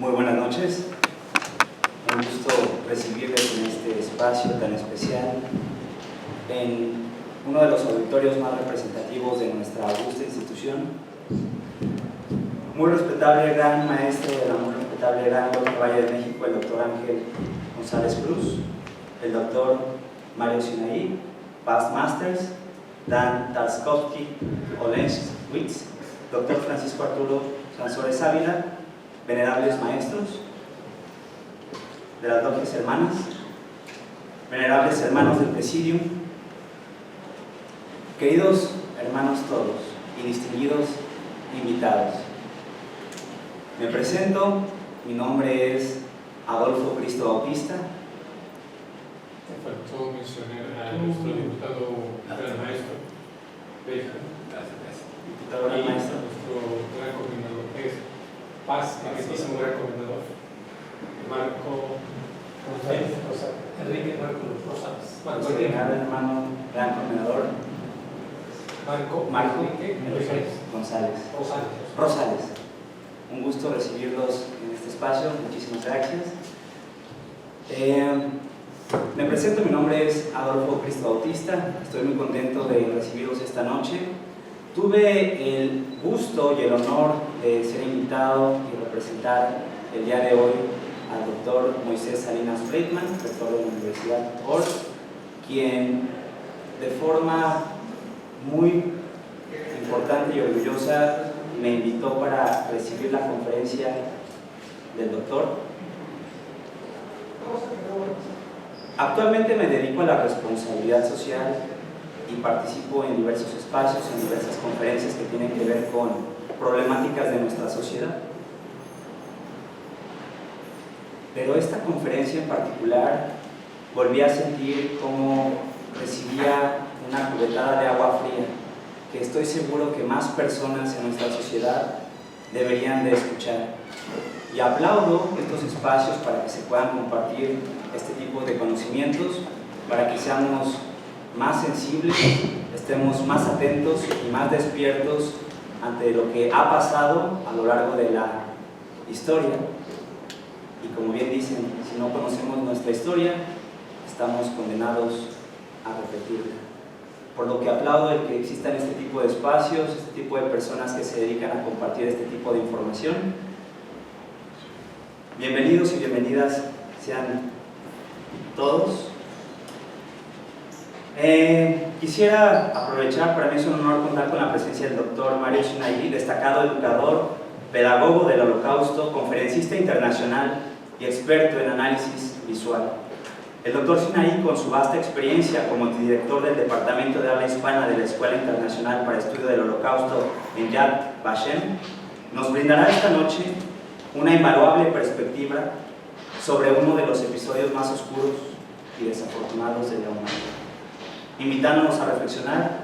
Muy buenas noches. Un gusto recibirles en este espacio tan especial, en uno de los auditorios más representativos de nuestra augusta institución. Muy respetable gran maestro de la muy respetable gran Doctor Valle de México, el doctor Ángel González Cruz, el doctor Mario Sinaí, Past Masters, Dan Tarskowski Olenschwitz, doctor Francisco Arturo Sansores Ávila, venerables maestros de las logias hermanas, venerables hermanos del Presidium, queridos hermanos todos y distinguidos invitados. Me presento, mi nombre es Adolfo Cristo Bautista. Me faltó mencionar a nuestro diputado gran maestro Beja. Diputado gran maestro. Nuestro gran coordinador es Paz, excelentísimo gran coordinador Marco Enrique Marco Rosales. Nuestro hermano gran coordinador Marco Enrique González Rosales. Un gusto recibirlos en este espacio, muchísimas gracias. Me presento, mi nombre es Adolfo Cristo Bautista, estoy muy contento de recibirlos esta noche. Tuve el gusto y el honor de ser invitado y representar el día de hoy al doctor Moisés Salinas Friedman, rector de la Universidad Ort, quien de forma muy importante y orgullosa me invitó para recibir la conferencia del doctor. Actualmente me dedico a la responsabilidad social y participo en diversos espacios, en diversas conferencias que tienen que ver con problemáticas de nuestra sociedad. Pero esta conferencia en particular volví a sentir cómo recibía una cubetada de agua fría, que estoy seguro que más personas en nuestra sociedad deberían de escuchar. Y aplaudo estos espacios para que se puedan compartir este tipo de conocimientos, para que seamos más sensibles, estemos más atentos y más despiertos ante lo que ha pasado a lo largo de la historia. Y como bien dicen, si no conocemos nuestra historia, estamos condenados a repetirla. Por lo que aplaudo el que existan este tipo de espacios, este tipo de personas que se dedican a compartir este tipo de información. Bienvenidos y bienvenidas sean todos. Quisiera aprovechar, para mí es un honor contar con la presencia del doctor Mario Sinaí, destacado educador, pedagogo del Holocausto, conferencista internacional y experto en análisis visual. El doctor Sinaí, con su vasta experiencia como director del Departamento de Habla Hispana de la Escuela Internacional para Estudio del Holocausto en Yad Vashem, nos brindará esta noche una invaluable perspectiva sobre uno de los episodios más oscuros y desafortunados de la humanidad, invitándonos a reflexionar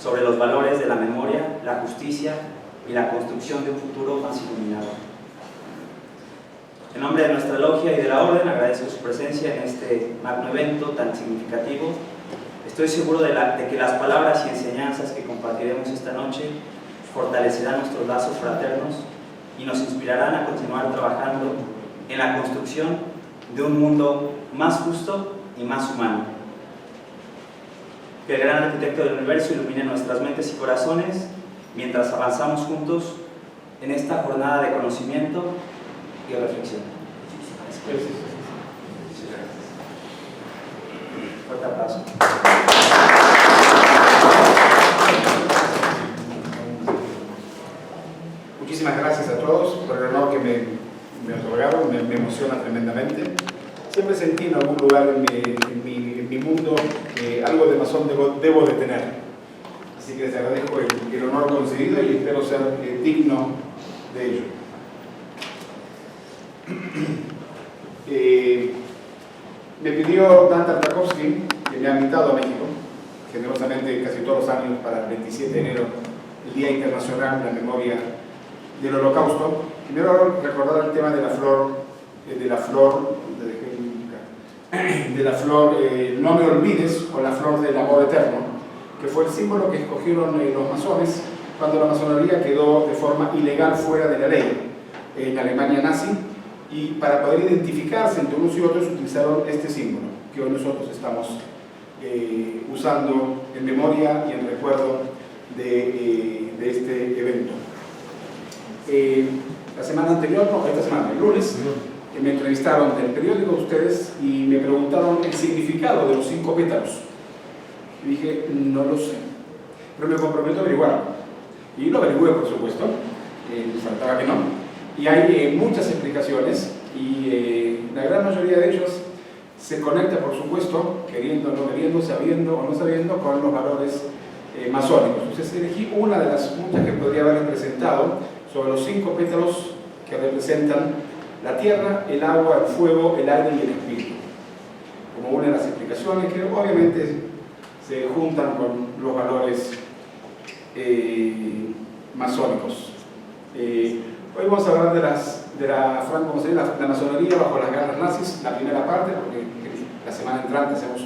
sobre los valores de la memoria, la justicia y la construcción de un futuro más iluminado. En nombre de nuestra logia y de la orden, agradezco su presencia en este magno evento tan significativo. Estoy seguro de que las palabras y enseñanzas que compartiremos esta noche fortalecerán nuestros lazos fraternos y nos inspirarán a continuar trabajando en la construcción de un mundo más justo y más humano. Que el gran arquitecto del universo ilumine nuestras mentes y corazones mientras avanzamos juntos en esta jornada de conocimiento y reflexión. Gracias. Fuerte aplauso. Muchísimas gracias a todos por el honor que me otorgaron, me emociona tremendamente. Siempre sentí en algún lugar en mi mundo que algo de razón debo de tener. Así que les agradezco el honor concedido y espero ser digno de ello. Me pidió Dan Tarkovsky, que me ha invitado a México, generosamente casi todos los años para el 27 de enero, el Día Internacional de la Memoria del Holocausto. Primero recordar el tema de la flor No me olvides, o la flor del amor eterno, que fue el símbolo que escogieron los masones cuando la masonería quedó de forma ilegal fuera de la ley en la Alemania nazi. y para poder identificarse entre unos y otros utilizaron este símbolo que hoy nosotros estamos usando en memoria y en recuerdo de este evento. La semana anterior, no, esta semana, el lunes, me entrevistaron del periódico de ustedes y me preguntaron el significado de los 5 pétalos. Y dije, no lo sé, pero me comprometo a averiguarlo. Y lo averigüé, por supuesto, faltaba que no. Y hay muchas explicaciones y la gran mayoría de ellos se conecta, por supuesto, queriendo o no queriendo, sabiendo o no sabiendo, con los valores masónicos. Entonces elegí una de las muchas que podría haber presentado sobre los 5 pétalos que representan la tierra, el agua, el fuego, el aire y el espíritu, como una de las explicaciones que obviamente se juntan con los valores masónicos. Hoy vamos a hablar de la masonería bajo las garras nazis, la primera parte, porque la semana entrante hacemos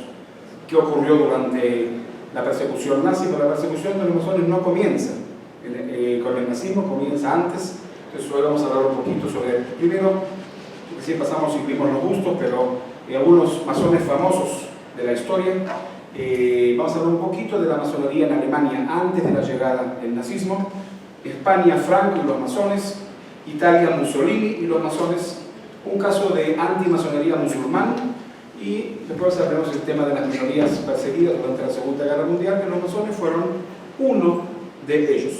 qué ocurrió durante la persecución nazi, pero la persecución de los masones no comienza con el nazismo, comienza antes. Entonces hoy vamos a hablar un poquito sobre, primero, recién pasamos y vimos los gustos, pero algunos masones famosos de la historia. Vamos a hablar un poquito de la masonería en Alemania antes de la llegada del nazismo, España, Franco y los masones, Italia, Mussolini y los masones, un caso de antimasonería musulmán, y después hablaremos del tema de las minorías perseguidas durante la Segunda Guerra Mundial, que los masones fueron uno de ellos.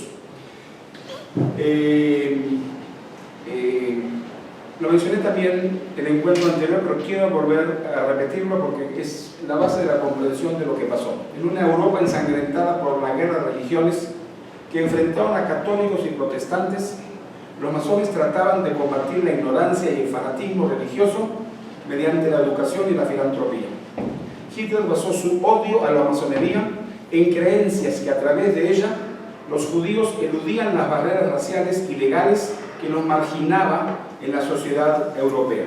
Lo mencioné también en el encuentro anterior, pero quiero volver a repetirlo porque es la base de la comprensión de lo que pasó. En una Europa ensangrentada por la guerra de religiones que enfrentaban a católicos y protestantes, los masones trataban de combatir la ignorancia y el fanatismo religioso mediante la educación y la filantropía. Hitler basó su odio a la masonería en creencias que a través de ella los judíos eludían las barreras raciales y legales que los marginaba en la sociedad europea.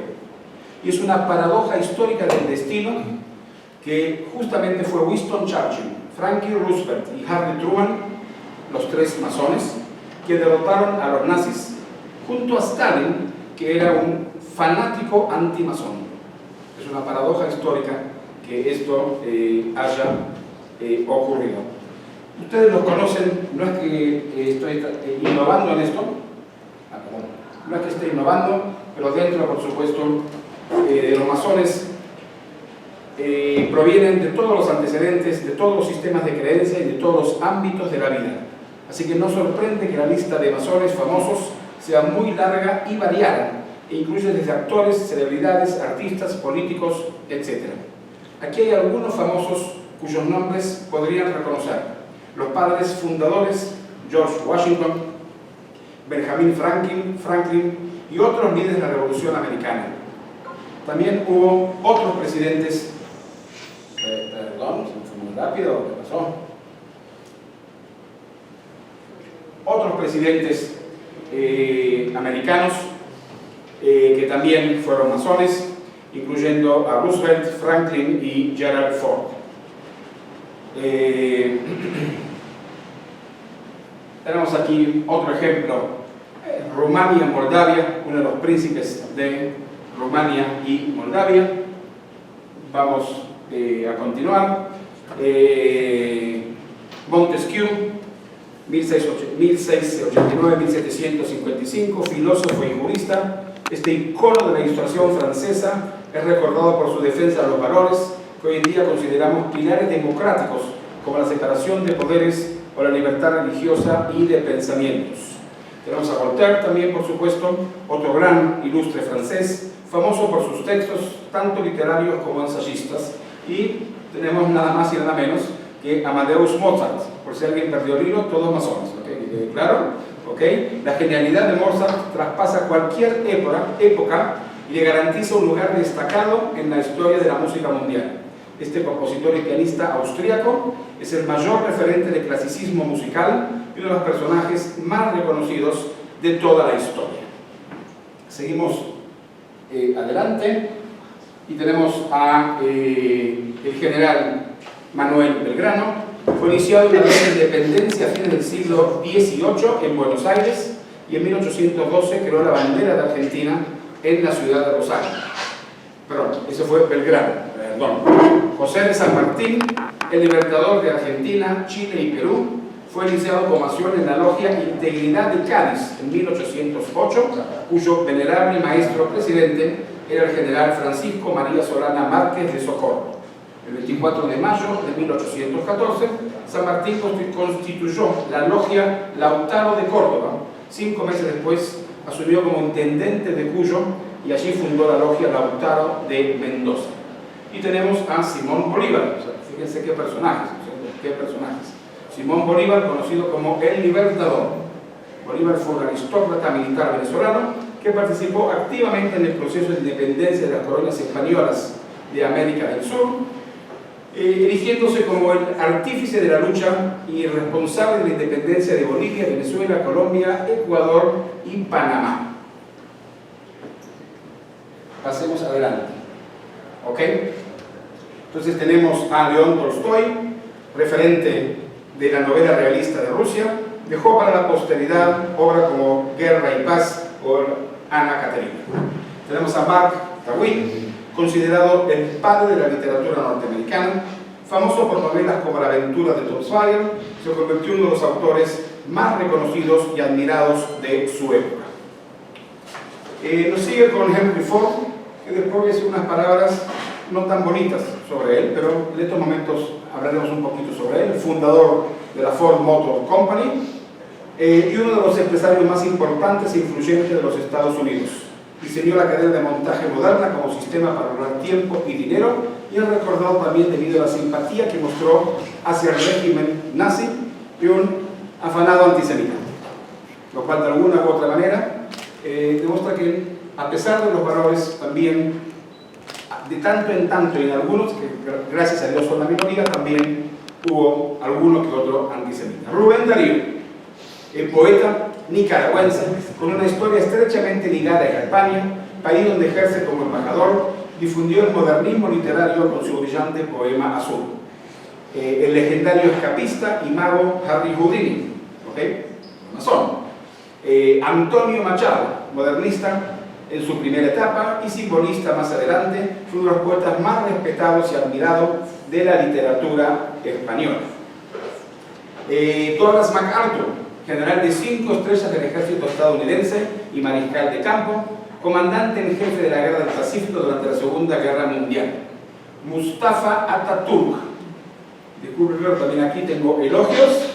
Y es una paradoja histórica del destino que justamente fue Winston Churchill, Franklin Roosevelt y Harry Truman, los 3 masones, que derrotaron a los nazis, junto a Stalin, que era un fanático antimasón. Es una paradoja histórica que esto haya ocurrido. Ustedes los conocen, no es que estoy innovando en esto, no es que esté innovando, pero dentro, por supuesto, de los masones provienen de todos los antecedentes, de todos los sistemas de creencia y de todos los ámbitos de la vida. Así que no sorprende que la lista de masones famosos sea muy larga y variada, e incluye desde actores, celebridades, artistas, políticos, etc. Aquí hay algunos famosos cuyos nombres podrían reconocer. Los padres fundadores, George Washington, Benjamin Franklin y otros líderes de la Revolución Americana. También hubo otros presidentes, perdón, se me fue muy rápido, ¿qué pasó? Otros presidentes americanos que también fueron masones, incluyendo a Roosevelt, Franklin y Gerald Ford. Tenemos aquí otro ejemplo, Rumania, Moldavia, uno de los príncipes de Rumania y Moldavia. Vamos a continuar. Montesquieu, 1689-1755, filósofo y jurista, este icono de la Ilustración francesa es recordado por su defensa de los valores que hoy en día consideramos pilares democráticos, como la separación de poderes o la libertad religiosa y de pensamientos. Tenemos a Voltaire también, por supuesto, otro gran ilustre francés, famoso por sus textos tanto literarios como ensayistas, y tenemos nada más y nada menos que Amadeus Mozart. Por si alguien perdió el hilo, todos masones, ¿okay? ¿Claro? ¿Okay? La genialidad de Mozart traspasa cualquier época y le garantiza un lugar destacado en la historia de la música mundial. Este compositor y pianista austríaco es el mayor referente de clasicismo musical y uno de los personajes más reconocidos de toda la historia. Seguimos adelante y tenemos a el general Manuel Belgrano. Fue iniciado una nueva independencia a fines del siglo XVIII en Buenos Aires y en 1812 creó la bandera de Argentina en la ciudad de Rosario. Perdón, ese fue Belgrano, perdón. José de San Martín, el libertador de Argentina, Chile y Perú, fue iniciado como acción en la logia Integridad de Cádiz en 1808, cuyo venerable maestro presidente era el general Francisco María Solana Márquez de Socorro. El 24 de mayo de 1814, San Martín constituyó la logia Lautaro de Córdoba. 5 meses después asumió como intendente de Cuyo y allí fundó la logia Lautaro de Mendoza. Y tenemos a Simón Bolívar, o sea, fíjense qué personajes, Simón Bolívar, conocido como el Libertador. Bolívar fue un aristócrata militar venezolano que participó activamente en el proceso de independencia de las colonias españolas de América del Sur, erigiéndose como el artífice de la lucha y responsable de la independencia de Bolivia, Venezuela, Colombia, Ecuador y Panamá. Pasemos adelante. ¿Ok? Entonces tenemos a León Tolstoy, referente de la novela realista de Rusia. Dejó para la posteridad obras como Guerra y Paz o Ana Katerina. Tenemos a Mark Twain, considerado el padre de la literatura norteamericana, famoso por novelas como La aventura de Tom Sawyer. Se convirtió en uno de los autores más reconocidos y admirados de su época. Nos sigue con Henry Ford, que después voy a decir unas palabras no tan bonitas sobre él, pero en estos momentos hablaremos un poquito sobre él, el fundador de la Ford Motor Company y uno de los empresarios más importantes e influyentes de los Estados Unidos. Diseñó la cadena de montaje moderna como sistema para ahorrar tiempo y dinero, y es recordado también debido a la simpatía que mostró hacia el régimen nazi y un afanado antisemita, lo cual de alguna u otra manera demuestra que, a pesar de los valores, también de tanto en tanto, y en algunos, que gracias a Dios son la minoría, también hubo alguno que otro antisemita. Rubén Darío, el poeta nicaragüense, con una historia estrechamente ligada a España, país donde ejerce como embajador, difundió el modernismo literario con su brillante poema Azul. El legendario escapista y mago Harry Houdini, masón. Antonio Machado, modernista en su primera etapa y simbolista más adelante, fue uno de los poetas más respetados y admirados de la literatura española. Douglas MacArthur, general de 5 estrellas del ejército estadounidense y mariscal de campo, comandante en jefe de la Guerra del Pacífico durante la Segunda Guerra Mundial. Mustafa Atatürk, disculpen, también aquí tengo elogios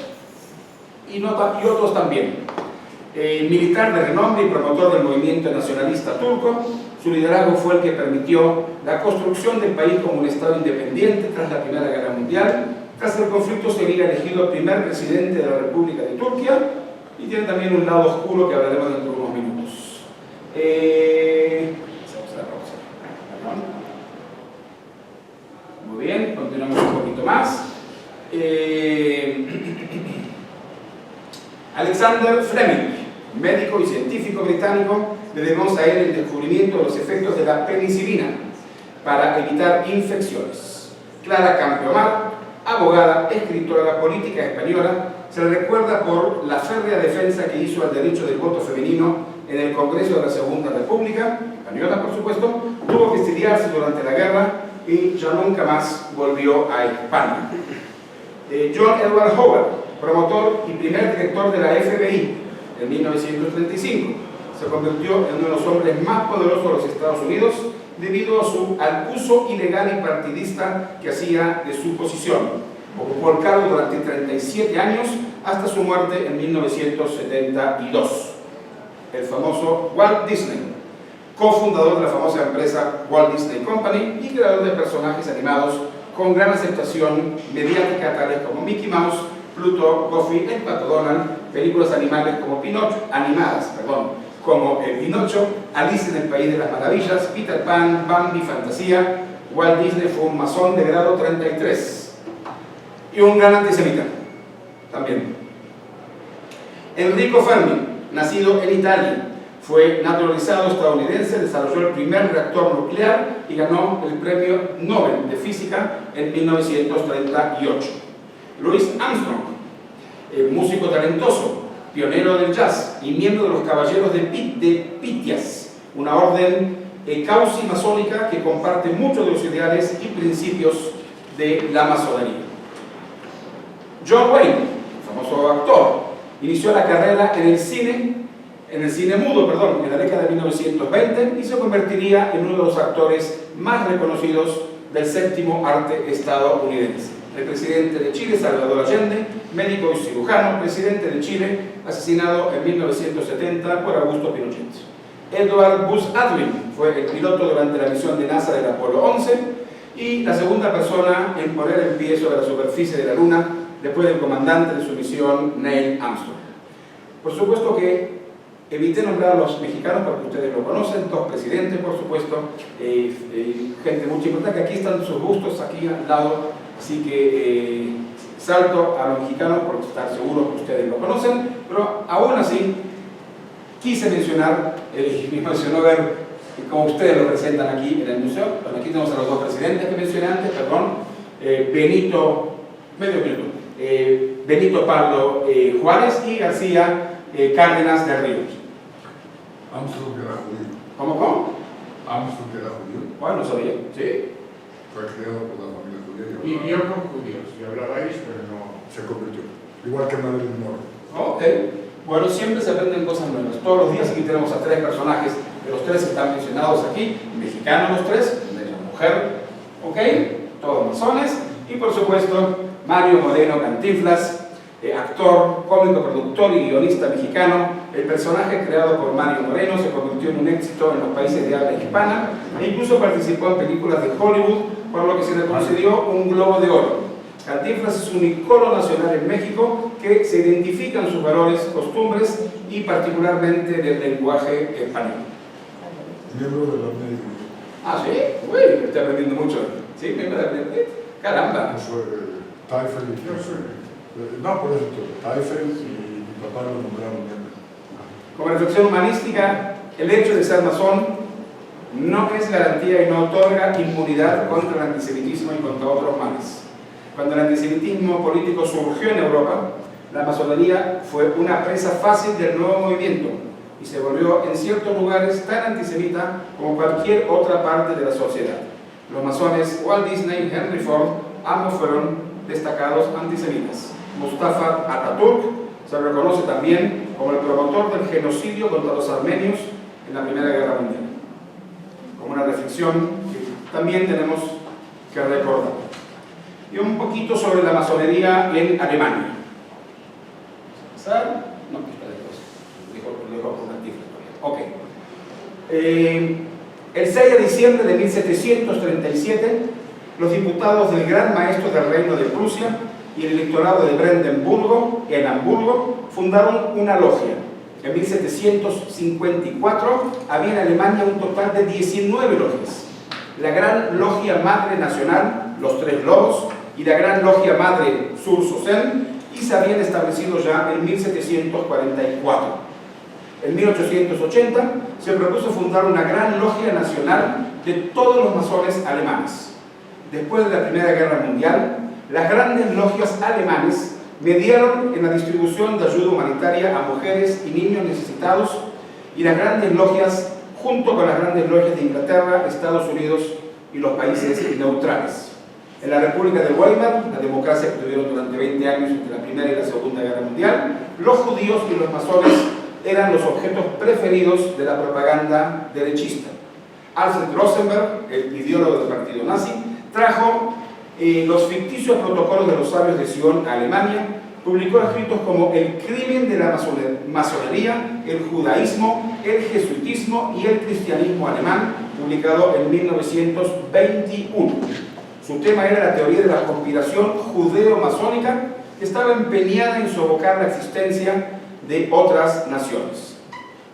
y otros también. Militar de renombre y promotor del movimiento nacionalista turco, su liderazgo fue el que permitió la construcción del país como un Estado independiente tras la Primera Guerra Mundial. Tras el conflicto sería elegido primer presidente de la República de Turquía, y tiene también un lado oscuro que hablaremos dentro de unos minutos. Muy bien, continuamos un poquito más. Alexander Fleming, médico y científico británico, le debemos a él el descubrimiento de los efectos de la penicilina para evitar infecciones. Clara Campoamor, abogada, escritora política española, se le recuerda por la férrea defensa que hizo al derecho del voto femenino en el Congreso de la Segunda República, española por supuesto. Tuvo que exiliarse durante la guerra y ya nunca más volvió a España. John Edward Hoover, promotor y primer director de la FBI en 1935, se convirtió en uno de los hombres más poderosos de los Estados Unidos debido al uso ilegal y partidista que hacía de su posición. Ocupó el cargo durante 37 años hasta su muerte en 1972. El famoso Walt Disney, cofundador de la famosa empresa Walt Disney Company y creador de personajes animados con gran aceptación mediática tales como Mickey Mouse, Pluto, Goofy, el Pato Donald, películas animadas como Pinocho, como Pinocho, Alice en el País de las Maravillas, Peter Pan, Bambi, Fantasía. Walt Disney fue un masón de grado 33 y un gran antisemita también. Enrico Fermi, nacido en Italia, fue naturalizado estadounidense, desarrolló el primer reactor nuclear y ganó el Premio Nobel de Física en 1938. Louis Armstrong, músico talentoso, pionero del jazz y miembro de los Caballeros de Pythias, una orden causi masónica que comparte muchos de los ideales y principios de la masonería. John Wayne, famoso actor, inició la carrera en el cine mudo, en la década de 1920 y se convertiría en uno de los actores más reconocidos del séptimo arte estadounidense. El presidente de Chile, Salvador Allende, médico y cirujano, presidente de Chile, asesinado en 1970 por Augusto Pinochet. Edward Buzz Aldrin fue el piloto durante la misión de NASA del Apolo 11 y la segunda persona en poner el pie sobre la superficie de la Luna después del comandante de su misión, Neil Armstrong. Por supuesto que evité nombrar a los mexicanos porque ustedes lo conocen, dos presidentes, por supuesto, gente muy importante, que aquí están sus bustos, aquí al lado, así que salto a los mexicanos porque estar seguro que ustedes lo conocen, pero aún así quise mencionar, me emocionó ver cómo ustedes lo presentan aquí en el museo. Bueno, aquí tenemos a los dos presidentes que mencioné antes, Benito Pablo Juárez y García Cárdenas de Ríos. Armstrong era judío. ¿Cómo? Armstrong era judío. Bueno, no sabía, sí. Fue criado por la familia judía. Vivió con judíos y hablaba ellos, pero no. Se convirtió. Igual que Marilyn Monroe. Ok. Bueno, siempre se aprenden cosas nuevas. Todos los días aquí tenemos a tres personajes, de los tres están mencionados aquí, mexicanos los tres, de la mujer, ok, todos masones, y por supuesto Mario Moreno Cantinflas, actor, cómico, productor y guionista mexicano. El personaje creado por Mario Moreno se convirtió en un éxito en los países de habla hispana e incluso participó en películas de Hollywood, por lo que se le concedió un Globo de Oro. Cantinflas es un icono nacional en México que se identifica en sus valores, costumbres y particularmente del lenguaje español. Miembro de la media. Ah, sí, uy, estoy aprendiendo mucho. Sí, miembro de la media. Caramba. Taifel y yo soy. No, por eso, Taifel y mi papá lo nombraron miembro. Como reflexión humanística, el hecho de ser masón no es garantía y no otorga inmunidad contra el antisemitismo y contra otros males. Cuando el antisemitismo político surgió en Europa, la masonería fue una presa fácil del nuevo movimiento y se volvió en ciertos lugares tan antisemita como cualquier otra parte de la sociedad. Los masones Walt Disney y Henry Ford ambos fueron destacados antisemitas. Mustafa Atatürk se reconoce también como el promotor del genocidio contra los armenios en la Primera Guerra Mundial. Como una reflexión que también tenemos que recordar. Y un poquito sobre la masonería en Alemania. ¿Saben? No, dejo con Cantinflas. Ok. El 6 de diciembre de 1737, los diputados del Gran Maestro del Reino de Prusia y el electorado de Brandenburgo, en Hamburgo, fundaron una logia. En 1754 había en Alemania un total de 19 logias. La Gran Logia Madre Nacional, los Tres Lobos, y la Gran Logia Madre Sur-Sosen, y se habían establecido ya en 1744. En 1880 se propuso fundar una Gran Logia Nacional de todos los masones alemanes. Después de la Primera Guerra Mundial, las grandes logias alemanes mediaron en la distribución de ayuda humanitaria a mujeres y niños necesitados, y las grandes logias, junto con las grandes logias de Inglaterra, Estados Unidos y los países neutrales. En la República de Weimar, la democracia que tuvieron durante 20 años entre la Primera y la Segunda Guerra Mundial, los judíos y los masones eran los objetos preferidos de la propaganda derechista. Alfred Rosenberg, el ideólogo del partido nazi, trajo los ficticios protocolos de los sabios de Sion a Alemania, publicó escritos como El crimen de la masonería, el judaísmo, el jesuitismo y el cristianismo alemán, publicado en 1921. Su tema era la teoría de la conspiración judeo-masónica que estaba empeñada en sofocar la existencia de otras naciones.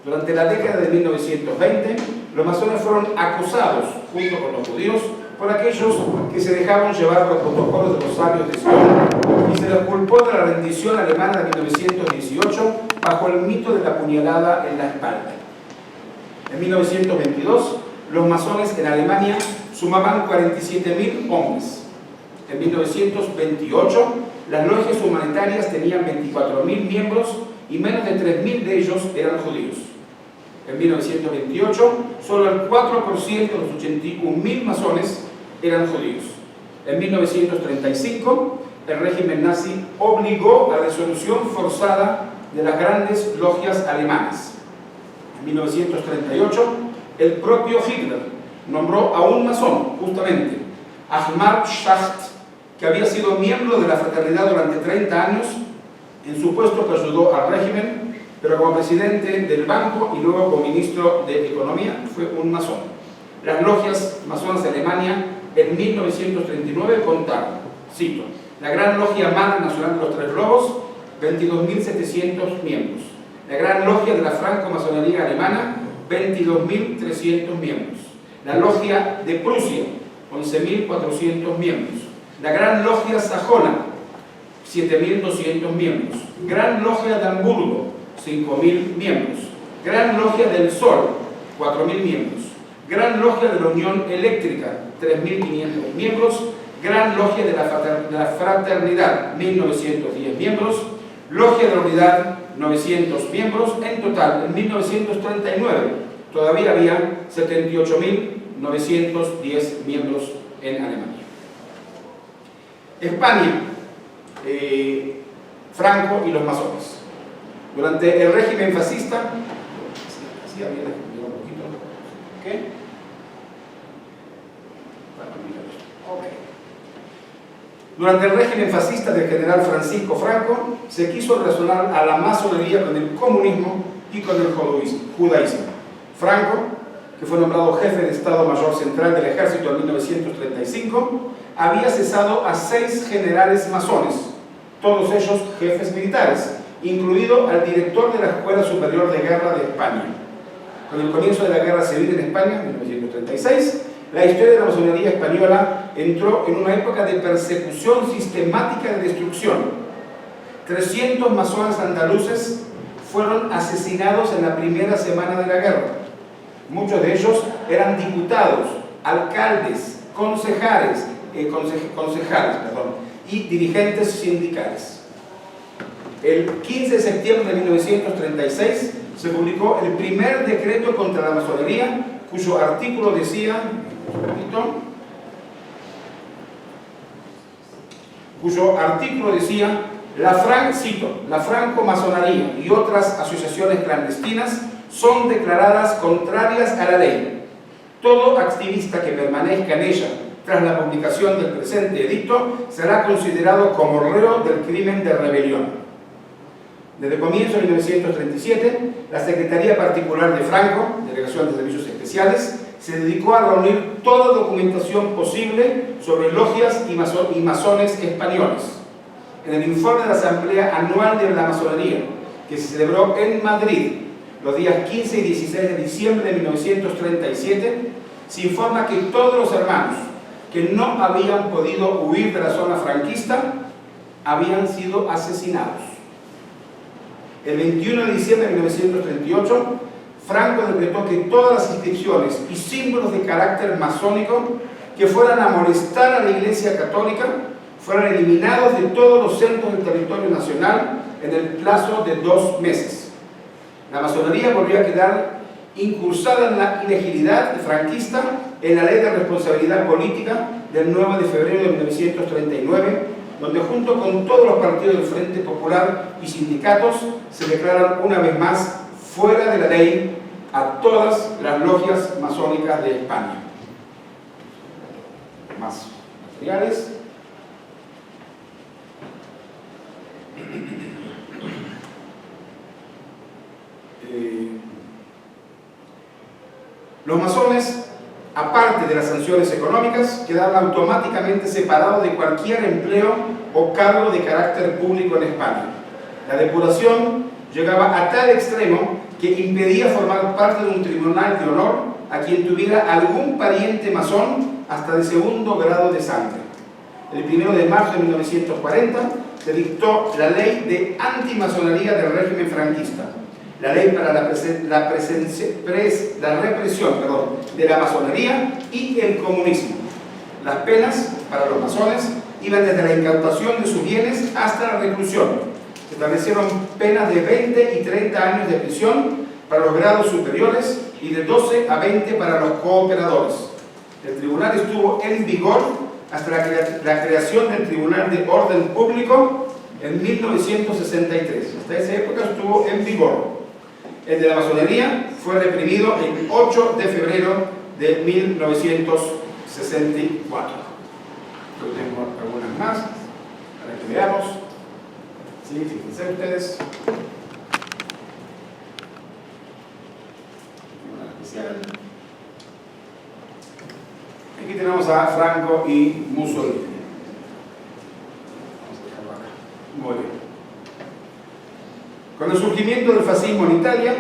Durante la década de 1920, los masones fueron acusados, junto con los judíos, por aquellos que se dejaron llevar los protocolos de los sabios de Sion, y se les culpó de la rendición alemana de 1918 bajo el mito de la puñalada en la espalda. En 1922, los masones en Alemania sumaban 47.000 hombres. En 1928, las logias humanitarias tenían 24.000 miembros y menos de 3.000 de ellos eran judíos. En 1928, solo el 4% de los 81.000 masones eran judíos. En 1935, el régimen nazi obligó a la disolución forzada de las grandes logias alemanas. En 1938, el propio Hitler nombró a un masón, justamente, Ahmad Schacht, que había sido miembro de la fraternidad durante 30 años, en su puesto que ayudó al régimen, pero como presidente del banco y luego como ministro de Economía fue un masón. Las logias masonas de Alemania en 1939 contaron, cito, la Gran Logia Madre Nacional de los Tres Lobos, 22.700 miembros. La Gran Logia de la Franco-Masonería Alemana, 22.300 miembros. La Logia de Prusia, 11.400 miembros. La Gran Logia Sajona, 7.200 miembros. Gran Logia de Hamburgo, 5.000 miembros. Gran Logia del Sol, 4.000 miembros. Gran Logia de la Unión Eléctrica, 3.500 miembros. Gran Logia de la Fraternidad, 1.910 miembros. Logia de la Unidad, 900 miembros. En total, en 1939, todavía había 78.910 miembros en Alemania. España, Franco y los masones. Durante el régimen fascista, Durante el régimen fascista del general Francisco Franco, se quiso relacionar a la masonería con el comunismo y con el judaísmo. Franco, que fue nombrado jefe de Estado Mayor Central del Ejército en 1935, había cesado a 6 generales masones, todos ellos jefes militares, incluido al director de la Escuela Superior de Guerra de España. Con el comienzo de la Guerra Civil en España, en 1936, la historia de la masonería española entró en una época de persecución sistemática de destrucción. 300 masones andaluces fueron asesinados en la primera semana de la guerra. Muchos de ellos eran diputados, alcaldes, concejales y dirigentes sindicales. El 15 de septiembre de 1936 se publicó el primer decreto contra la masonería, cuyo artículo decía, la franco-masonería y otras asociaciones clandestinas son declaradas contrarias a la ley. Todo activista que permanezca en ella tras la publicación del presente edicto será considerado como reo del crimen de rebelión. Desde el comienzo de 1937, la Secretaría Particular de Franco, Delegación de Servicios Especiales, se dedicó a reunir toda documentación posible sobre logias y masones españoles. En el informe de la Asamblea Anual de la Masonería, que se celebró en Madrid los días 15 y 16 de diciembre de 1937, se informa que todos los hermanos que no habían podido huir de la zona franquista habían sido asesinados. El 21 de diciembre de 1938, Franco decretó que todas las inscripciones y símbolos de carácter masónico que fueran a molestar a la Iglesia Católica fueran eliminados de todos los centros del territorio nacional en el plazo de 2 meses. La masonería volvió a quedar incursada en la ilegalidad franquista en la Ley de Responsabilidad Política del 9 de febrero de 1939, donde junto con todos los partidos del Frente Popular y sindicatos se declaran una vez más fuera de la ley a todas las logias masónicas de España. Más materiales. Los masones, aparte de las sanciones económicas, quedaron automáticamente separados de cualquier empleo o cargo de carácter público en España. La depuración llegaba a tal extremo que impedía formar parte de un tribunal de honor a quien tuviera algún pariente masón hasta de 2º grado de sangre. El 1 de marzo de 1940 se dictó la ley de antimasonería del régimen franquista, la ley para la represión de la masonería y el comunismo. Las penas para los masones iban desde la incautación de sus bienes hasta la reclusión. Se establecieron penas de 20 y 30 años de prisión para los grados superiores y de 12 a 20 para los cooperadores. El tribunal estuvo en vigor hasta la creación del Tribunal de Orden Público en 1963. Hasta esa época estuvo en vigor. El de la masonería fue reprimido el 8 de febrero de 1964. Yo tengo algunas más para que veamos. Sí, fíjense ustedes. Una especial. Aquí tenemos a Franco y Mussolini. Vamos a dejarlo acá. Muy bien. Con el surgimiento del fascismo en Italia,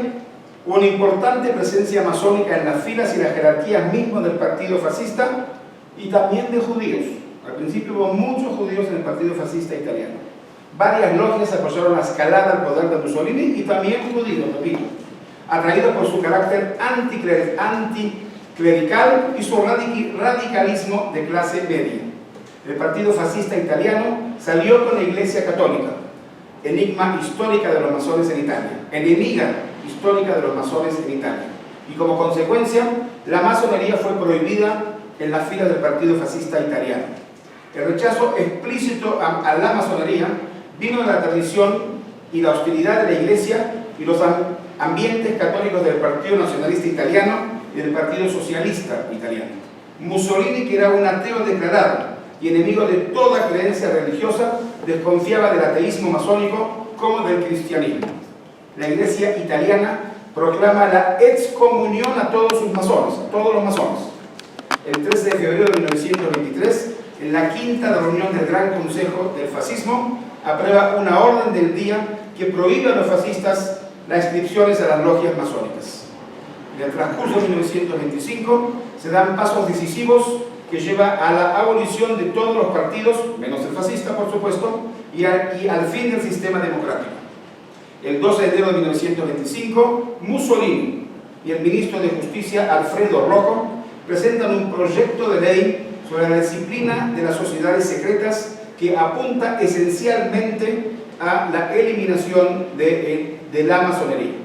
hubo una importante presencia masónica en las filas y las jerarquías mismas del partido fascista y también de judíos. Al principio hubo muchos judíos en el partido fascista italiano. Varias logias apoyaron la escalada al poder de Mussolini y también judíos, repito, atraídos por su carácter anticlerical y su radicalismo de clase media. El partido fascista italiano salió con la Iglesia Católica, enemiga histórica de los masones en Italia. Y como consecuencia, la masonería fue prohibida en las filas del partido fascista italiano. El rechazo explícito a la masonería vino de la tradición y la hostilidad de la Iglesia y los ambientes católicos del Partido Nacionalista Italiano y del Partido Socialista Italiano. Mussolini, que era un ateo declarado y enemigo de toda creencia religiosa, desconfiaba del ateísmo masónico como del cristianismo. La Iglesia italiana proclama la excomunión a todos sus masones, a todos los masones. El 13 de febrero de 1923, en la quinta reunión del Gran Consejo del Fascismo, aprueba una orden del día que prohíbe a los fascistas las inscripciones a las logias masónicas. En el transcurso de 1925 se dan pasos decisivos que lleva a la abolición de todos los partidos, menos el fascista por supuesto, y al fin del sistema democrático. El 12 de enero de 1925, Mussolini y el ministro de Justicia, Alfredo Rocco, presentan un proyecto de ley sobre la disciplina de las sociedades secretas que apunta esencialmente a la eliminación de la masonería.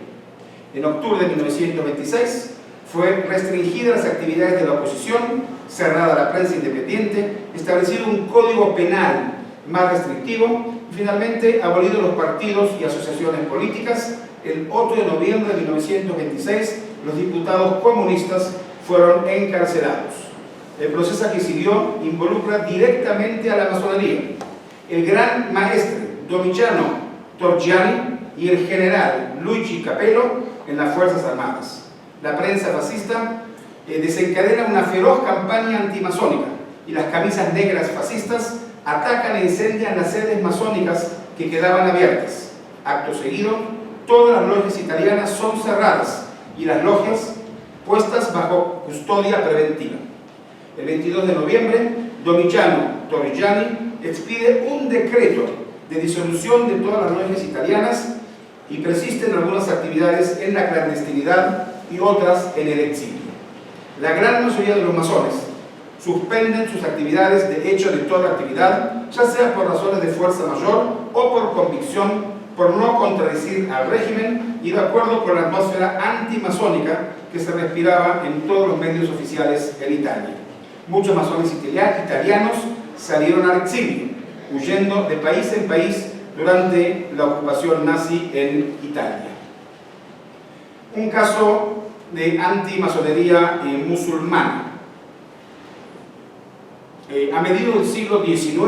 En octubre de 1926 fue restringida las actividades de la oposición, cerrada la prensa independiente, establecido un código penal más restrictivo y finalmente abolido los partidos y asociaciones políticas. El 8 de noviembre de 1926 los diputados comunistas fueron encarcelados. El proceso que siguió involucra directamente a la masonería. El gran maestre Domiciano Torgiani y el general Luigi Capello en las Fuerzas Armadas. La prensa fascista desencadena una feroz campaña antimasónica y las camisas negras fascistas atacan e incendian las sedes masónicas que quedaban abiertas. Acto seguido, todas las logias italianas son cerradas y las logias puestas bajo custodia preventiva. El 22 de noviembre, Domiciano Torrigiani expide un decreto de disolución de todas las logias italianas y persisten algunas actividades en la clandestinidad y otras en el exilio. La gran mayoría de los masones suspenden sus actividades de hecho de toda actividad, ya sea por razones de fuerza mayor o por convicción, por no contradecir al régimen y de acuerdo con la atmósfera antimasónica que se respiraba en todos los medios oficiales en Italia. Muchos masones italianos salieron al exilio, huyendo de país en país durante la ocupación nazi en Italia. Un caso de antimasonería musulmana. A mediados del siglo XIX,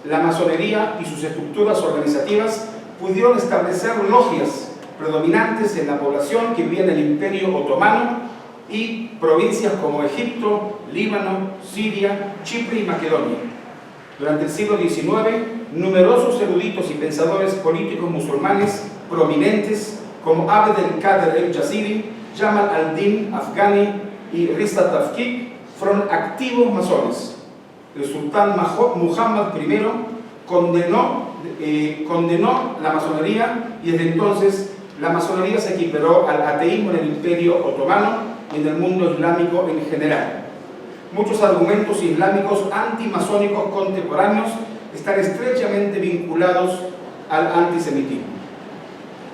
la masonería y sus estructuras organizativas pudieron establecer logias predominantes en la población que vivía en el Imperio Otomano y provincias como Egipto, Líbano, Siria, Chipre y Macedonia. Durante el siglo XIX, numerosos eruditos y pensadores políticos musulmanes prominentes como Abd el-Kader el-Jaziri, Jamal al-Din Afghani y Rista Tafkik fueron activos masones. El sultán Muhammad I condenó la masonería y desde entonces la masonería se equiparó al ateísmo en el Imperio Otomano y en el mundo islámico en general. Muchos argumentos islámicos antimasónicos contemporáneos están estrechamente vinculados al antisemitismo.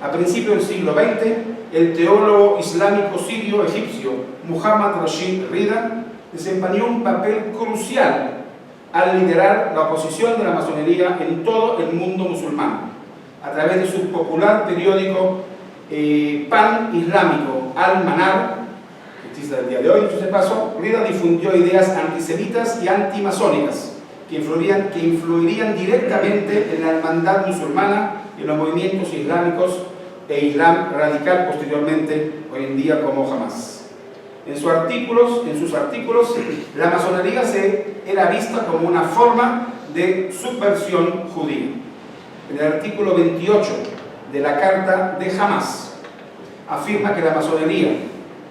A principios del siglo XX, el teólogo islámico sirio-egipcio Muhammad Rashid Rida desempeñó un papel crucial al liderar la oposición de la masonería en todo el mundo musulmán, a través de su popular periódico pan-islámico Al-Manar, que existe el día de hoy. Dicho de paso, Rida difundió ideas antisemitas y antimasónicas que influirían directamente en la hermandad musulmana y en los movimientos islámicos e Islam radical posteriormente, hoy en día como Hamas. En sus artículos, la masonería era vista como una forma de subversión judía. En el artículo 28 de la Carta de Hamas afirma que la masonería,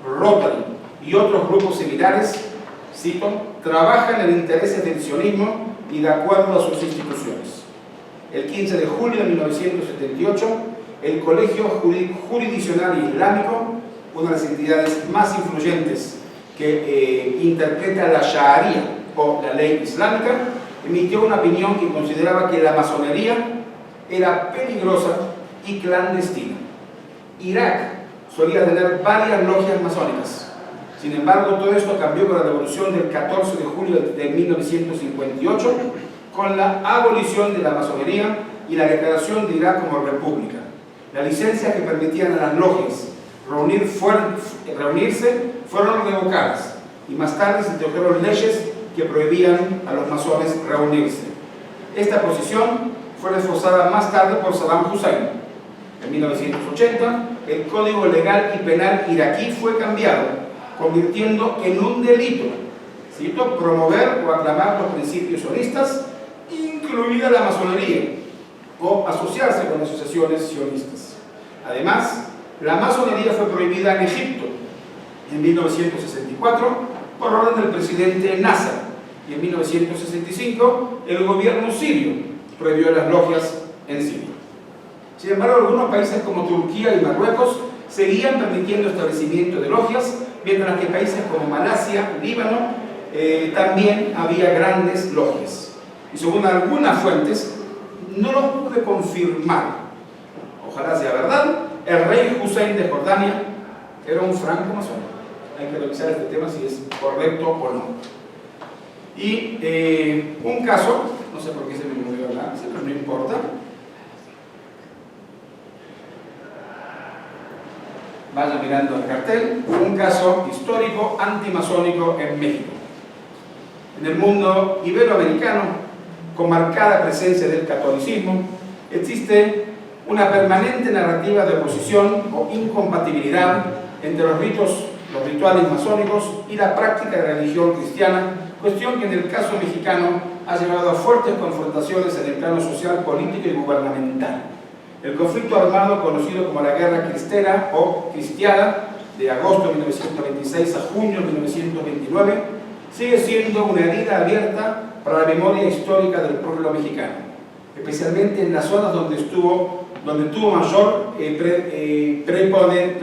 Rotary y otros grupos similares, cito, trabajan en intereses del sionismo y de acuerdo a sus instituciones. El 15 de julio de 1978, el Colegio Jurisdiccional Islámico, una de las entidades más influyentes que interpreta la Sharia o la ley islámica, emitió una opinión que consideraba que la masonería era peligrosa y clandestina. Irak solía tener varias logias masónicas. Sin embargo, todo esto cambió con la revolución del 14 de julio de 1958, con la abolición de la masonería y la declaración de Irak como república. Las licencias que permitían a las logias reunirse fueron revocadas y más tarde se introdujeron leyes que prohibían a los masones reunirse. Esta posición fue reforzada más tarde por Saddam Hussein. En 1980, el Código Legal y Penal iraquí fue cambiado, convirtiendo en un delito, cito, promover o aclamar los principios sionistas, incluida la masonería, o asociarse con asociaciones sionistas. Además, la masonería fue prohibida en Egipto en 1964 por orden del presidente Nasser, y en 1965 el gobierno sirio prohibió las logias en Siria. Sin embargo, algunos países como Turquía y Marruecos seguían permitiendo establecimiento de logias, mientras que países como Malasia, Líbano, también había grandes logias. Y según algunas fuentes, no lo pude confirmar, ojalá sea verdad, el rey Hussein de Jordania era un franco masón. Hay que revisar este tema si es correcto o no. Y un caso, no sé por qué se me movió la, pero no importa. Vaya mirando el cartel, un caso histórico antimasónico en México. En el mundo iberoamericano, con marcada presencia del catolicismo, existe una permanente narrativa de oposición o incompatibilidad entre los rituales masónicos y la práctica de religión cristiana, cuestión que en el caso mexicano ha llevado a fuertes confrontaciones en el plano social, político y gubernamental. El conflicto armado conocido como la Guerra Cristera o Cristiada, de agosto de 1926 a junio de 1929, sigue siendo una herida abierta para la memoria histórica del pueblo mexicano, especialmente en las zonas donde tuvo mayor prepotencia